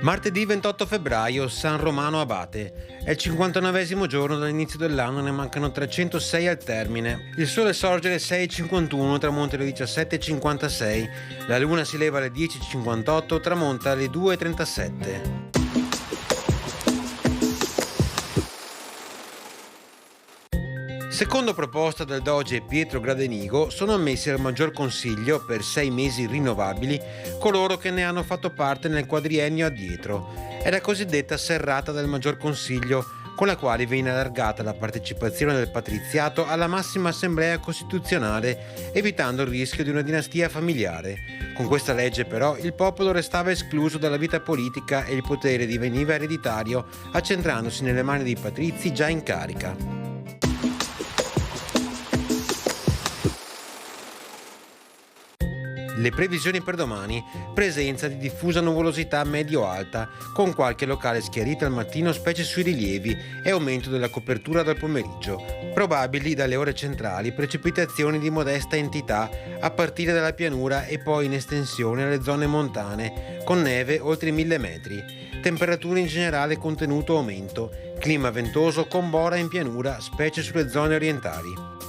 Martedì 28 febbraio, San Romano Abate. È il 59esimo giorno dall'inizio dell'anno, ne mancano 306 al termine. Il sole sorge alle 6.51, tramonta alle 17.56. La luna si leva alle 10.58, tramonta alle 2.37. Secondo proposta del doge Pietro Gradenigo, sono ammessi al Maggior Consiglio per 6 mesi rinnovabili coloro che ne hanno fatto parte nel quadriennio addietro. È la cosiddetta serrata del Maggior Consiglio, con la quale viene allargata la partecipazione del patriziato alla massima assemblea costituzionale, evitando il rischio di una dinastia familiare. Con questa legge però il popolo restava escluso dalla vita politica e il potere diveniva ereditario, accentrandosi nelle mani dei patrizi già in carica. Le previsioni per domani: presenza di diffusa nuvolosità medio-alta, con qualche locale schiarita al mattino specie sui rilievi e aumento della copertura dal pomeriggio. Probabili dalle ore centrali precipitazioni di modesta entità a partire dalla pianura e poi in estensione alle zone montane, con neve oltre i 1000 metri. Temperature in generale contenuto aumento, clima ventoso con bora in pianura, specie sulle zone orientali.